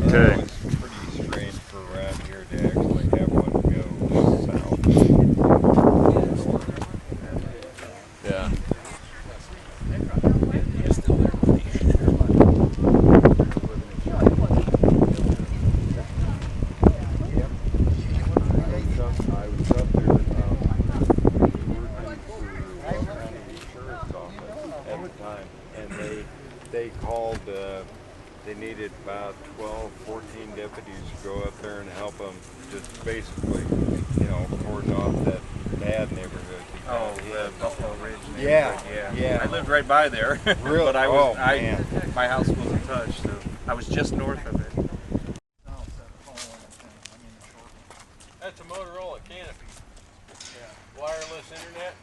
Okay. It's pretty strange for around here to actually have one go south. Yeah. I was up there working for the insurance office at the time, and they called. They needed about 12, 14 deputies to go up there and help them, just basically, cordon off that bad neighborhood. Oh, the Buffalo Ridge neighborhood. Yeah, yeah. I lived right by there. Really? But Man. my house wasn't touched, so I was just north of it. That's a Motorola canopy. Yeah. Wireless internet.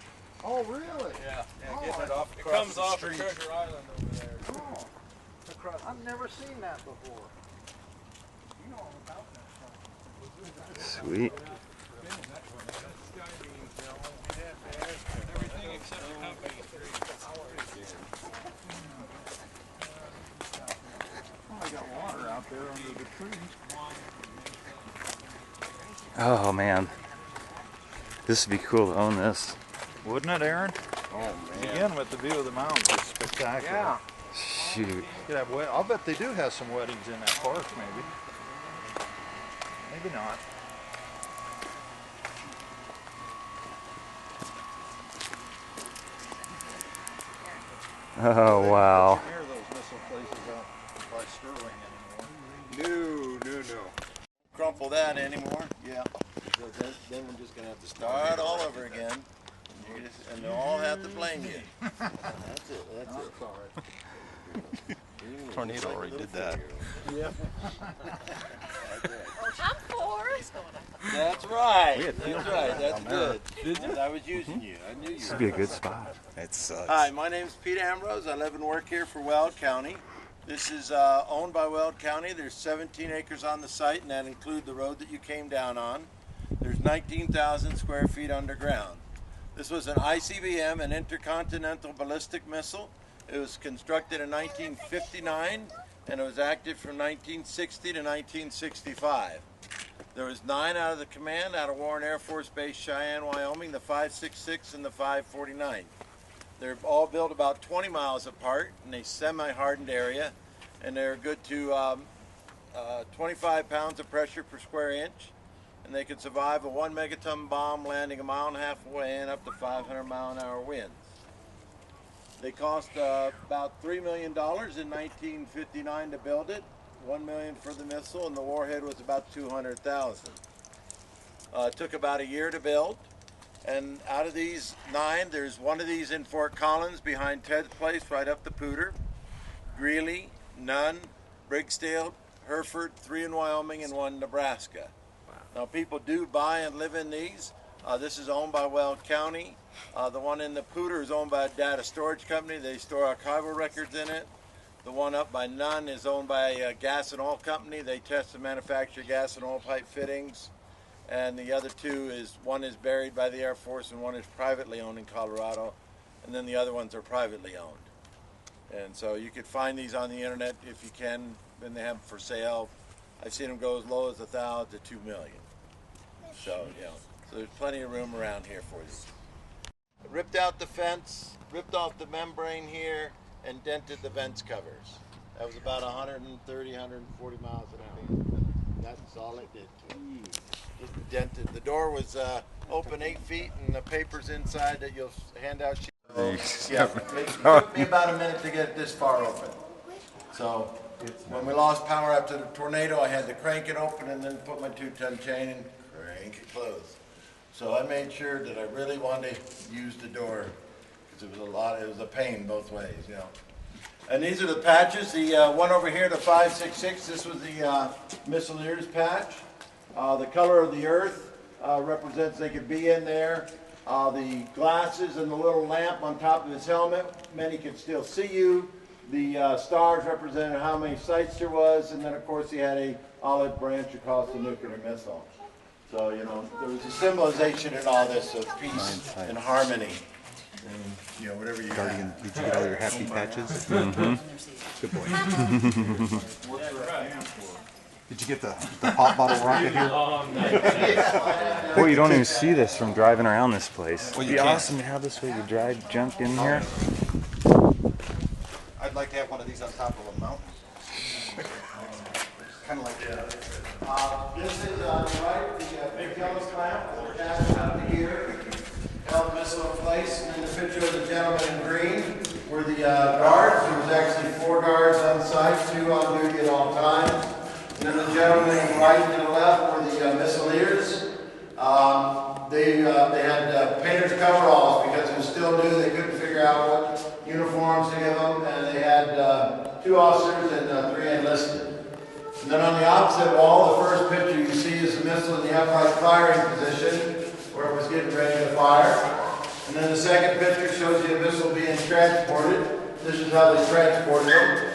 Oh, really? Yeah. Oh, Getting it off. It across comes the off street. of Treasure Island over there. Oh, I've never seen that before. You know all about that stuff. Sweet. Everything except the company. Oh, I got water out there under the trees. Oh man. This would be cool to own this. Wouldn't it, Aaron? Oh man. Again, with the view of the mountains, it's spectacular. Yeah. Shoot. You could have I'll bet they do have some weddings in that park, maybe. Maybe not. Oh wow. Near those missile places out by Sterling anymore. No. Crumple that anymore. Yeah. Because then we're just gonna have to start all over again, and they'll all have to blame you. That's it. That's it. All right. Tornado already did that. Yeah. I'm four. That's right. That's right. That's good. I was using you. I knew you. This would be a good spot. It sucks. Hi, my name is Pete Ambrose. I live and work here for Weld County. This is owned by Weld County. There's 17 acres on the site, and that includes the road that you came down on. There's 19,000 square feet underground. This was an ICBM, an intercontinental ballistic missile. It was constructed in 1959, and it was active from 1960 to 1965. There was 9 out of the command out of Warren Air Force Base, Cheyenne, Wyoming, the 5.66 and the 5.49. They're all built about 20 miles apart in a semi-hardened area, and they're good to 25 pounds of pressure per square inch, and they could survive a 1 megaton bomb landing a mile and a half away and up to 500 mile an hour winds. They cost about $3 million in 1959 to build it, $1 million for the missile, and the warhead was about $200,000. It took about a year to build. And out of these 9, there's one of these in Fort Collins behind Ted's place right up the Pooter. Greeley, Nunn, Brigsdale, Hereford, 3 in Wyoming and 1 in Nebraska. Wow. Now people do buy and live in these. This is owned by Weld County. The one in the Pooter is owned by a data storage company. They store archival records in it. The one up by Nunn is owned by a gas and oil company. They test and manufacture gas and oil pipe fittings. And the other 2 is, one is buried by the Air Force and one is privately owned in Colorado, and then the other ones are privately owned. And so you could find these on the internet if you can, and they have them for sale. I've seen them go as low as $1,000 to $2 million. So so there's plenty of room around here for you. I ripped out the fence, ripped off the membrane here, and dented the vents covers. That was about 130, 140 miles an hour. That's all it did to it. Just dented. The door was open 8 feet, and the paper's inside that you'll hand out. Yeah, it took me about a minute to get it this far open. So when we lost power after the tornado, I had to crank it open and then put my 2-ton chain and crank it closed. So I made sure that I really wanted to use the door because it was a pain both ways, And these are the patches. The one over here, the 5.66, this was the Missileers patch. The color of the earth represents they could be in there. The glasses and the little lamp on top of his helmet meant he could still see you. The stars represented how many sites there was, and then of course he had a olive branch across the nuclear missile. So there was a symbolization in all this of peace and harmony. and whatever you Guardian, did you get all your happy patches? Good boy. Did you get the pop bottle rocket here? Boy, you don't even see this from driving around this place. Well, It'd you be can't. awesome to have this way you drive junk in here. I'd like to have one of these on top of a mountain. Kind of like This is right, the big yellow clamp, the gas out here, held missile in place, and then the picture of the gentleman in green were the guards. There was actually 4 guards on site, 2 on duty at all times. And then the gentleman right to the left were the missileers. They had painter's coveralls because it was still new. They couldn't figure out what uniforms to give them, and they had 2 officers and 3 enlisted. And then on the opposite wall, the first picture you see is the missile in the upright firing position, where it was getting ready to fire. And then the second picture shows you a missile being transported. This is how they transported it.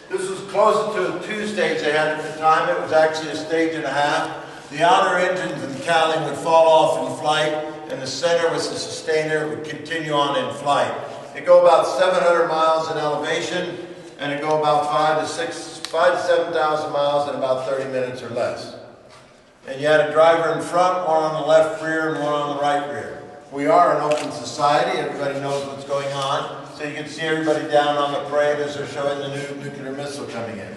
This was close to a 2-stage they had at the time. It was actually a stage and a half. The outer engines and cowling would fall off in flight, and the center was the sustainer. It would continue on in flight. It go about 700 miles in elevation, and it go about 5 to 7,000 miles in about 30 minutes or less. And you had a driver in front, one on the left rear, and one on the right rear. We are an open society. Everybody knows what's going on. So you can see everybody down on the parade as they're showing the new nuclear missile coming in.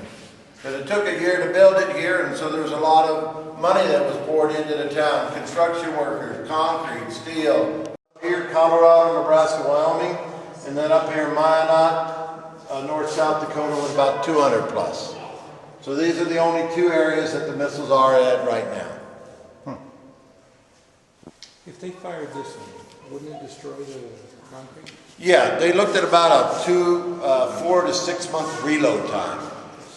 Because it took a year to build it here, and so there was a lot of money that was poured into the town. Construction workers, concrete, steel. Here, Colorado, Nebraska, Wyoming, and then up here in Minot, North South Dakota with about 200 plus. So these are the only 2 areas that the missiles are at right now. If they fired this one, wouldn't it destroy the concrete? Yeah, they looked at about a 4 to 6 month reload time.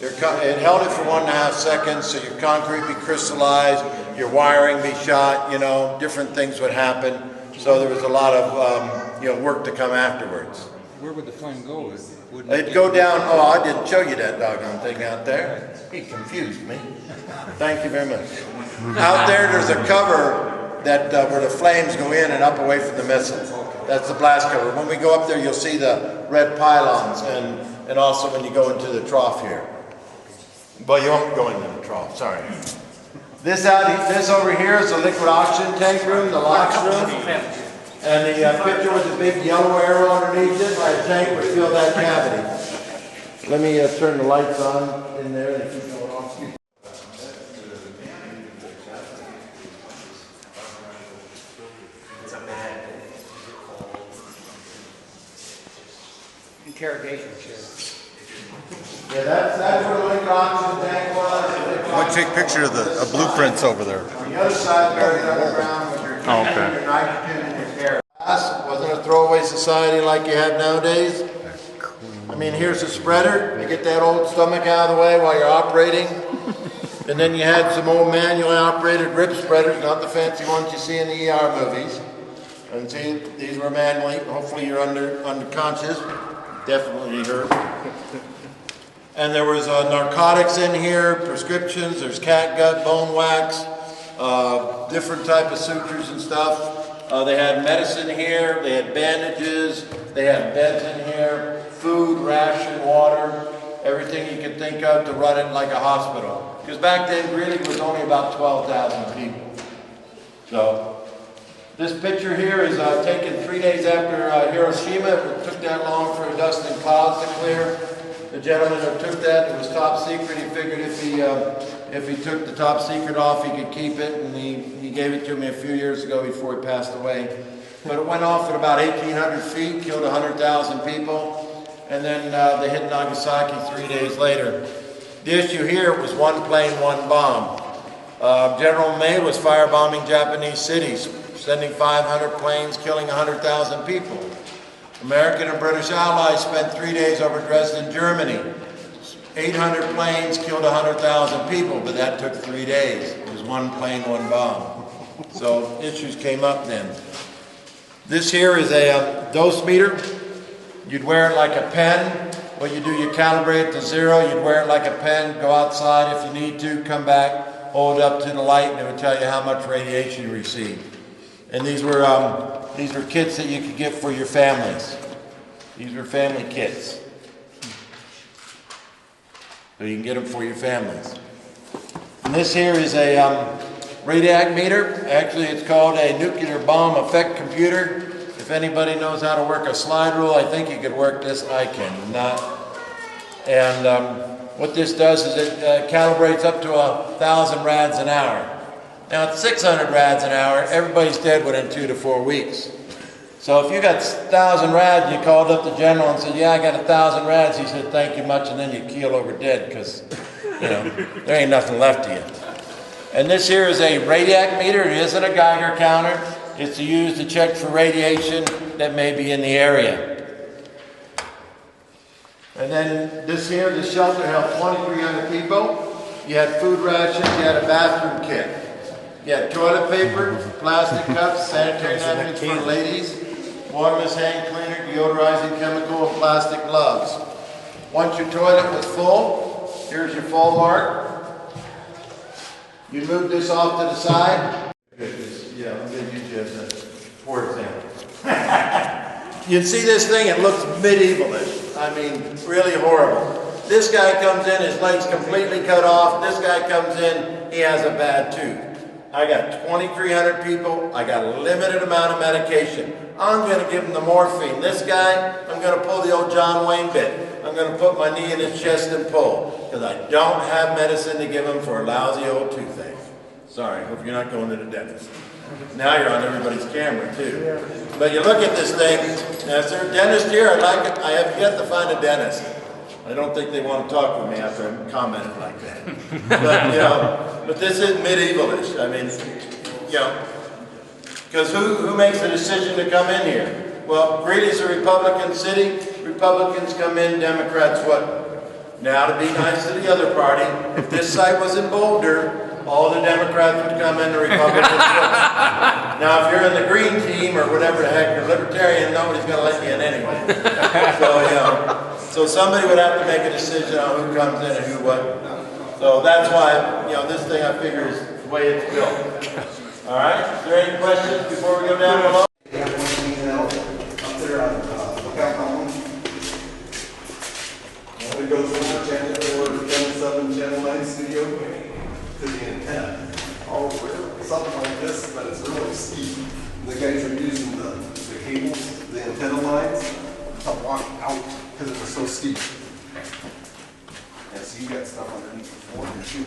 It held it for 1.5 seconds, so your concrete be crystallized, your wiring be shot, different things would happen. So there was a lot of work to come afterwards. Where would the flame go? It'd go down, I didn't show you that doggone thing out there. He confused me. Thank you very much. Out there's a cover that where the flames go in and up away from the missile. That's the blast cover. When we go up there, you'll see the red pylons and also when you go into the trough here. Well, you won't go into the trough, sorry. This over here is the liquid oxygen tank room, the LOX room. And the picture with the big yellow arrow underneath it, my tank would fill that cavity. Let me turn the lights on in there. They keep going off. Interrogation chair. Yeah, that's where the liquid oxygen tank was. I want to take a picture of the blueprints over there. On the other side, buried underground with your okay. your nitrogen and your air. Wasn't a throwaway society like you have nowadays. I mean, here's a spreader. You get that old stomach out of the way while you're operating. And then you had some old manually operated rib spreaders, not the fancy ones you see in the ER movies. And see, these were manually. Hopefully you're unconscious. Definitely hurt. And there was narcotics in here, prescriptions. There's cat gut, bone wax, different type of sutures and stuff. They had medicine here. They had bandages. They had beds in here, food, ration, water, everything you could think of to run it like a hospital. Because back then, Greeley was only about 12,000 people. So this picture here is taken 3 days after Hiroshima. It took that long for dust and clouds to clear. The gentleman who took that, it was top secret. He figured if he took the top secret off, he could keep it, and he gave it to me a few years ago before he passed away. But it went off at about 1,800 feet, killed 100,000 people, and then they hit Nagasaki 3 days later. The issue here was one plane, one bomb. General May was firebombing Japanese cities, sending 500 planes, killing 100,000 people. American and British allies spent 3 days over Dresden, Germany. 800 planes killed 100,000 people, but that took 3 days. It was one plane, one bomb. So issues came up then. This here is a dose meter. You'd wear it like a pen. What you do, you calibrate it to 0. You'd wear it like a pen, go outside if you need to, come back, hold it up to the light, and it would tell you how much radiation you received. And these were these were kits that you could get for your families. These were family kits. So you can get them for your families. And this here is a Brady Act Meter. Actually, it's called a nuclear bomb effect computer. If anybody knows how to work a slide rule, I think you could work this. I cannot. And what this does is it calibrates up to 1,000 rads an hour. Now at 600 rads an hour, everybody's dead within 2 to 4 weeks. So if you got 1,000 rads, you called up the general and said, yeah, I got 1,000 rads. He said, thank you much, and then you keel over dead because, you know, there ain't nothing left of you. And this here is a Brady Act meter. It isn't a Geiger counter. It's used to check for radiation that may be in the area. And then this here, the shelter held 2,300 people. You had food rations, you had a bathroom kit. You had toilet paper, plastic cups, sanitary napkins for ladies, waterless hand cleaner, deodorizing chemical, and plastic gloves. Once your toilet was full, here's your full mark. You move this off to the side. Yeah, I'm going to use you as a for example. You see this thing, it looks medievalish. I mean, really horrible. This guy comes in, his leg's completely cut off. This guy comes in, he has a bad tooth. I got 2,300 people. I got a limited amount of medication. I'm going to give him the morphine. This guy, I'm going to pull the old John Wayne bit. I'm going to put my knee in his chest and pull because I don't have medicine to give him for a lousy old toothache. Sorry, hope you're not going to the dentist. Now you're on everybody's camera too. But you look at this thing, now is there a dentist here? I have yet to find a dentist. I don't think they want to talk with me after I commented like that. But, you know, but this is medievalish. I mean, you know, because who makes the decision to come in here? Well, Greeley's a Republican city. Republicans come in, Democrats what? Now to be nice to the other party, if this site was in Boulder, all the Democrats would come in, the Republicans would. Now, if you're in the green team or whatever the heck, you're libertarian, nobody's going to let you in anyway. So, you know, so somebody would have to make a decision on who comes in and who what. So that's why, you know, this thing I figure is the way it's built. All right? Is there any questions before we go down below? Up there on Lookout Mountain. It goes from the channel 4, channel 7, channel 9 studio to the antenna. Oh, something like this, but it's really steep. The guys are using the cables, the antenna lines, to walk out because it was so steep. Yeah, so you got stuff underneath the floor here too.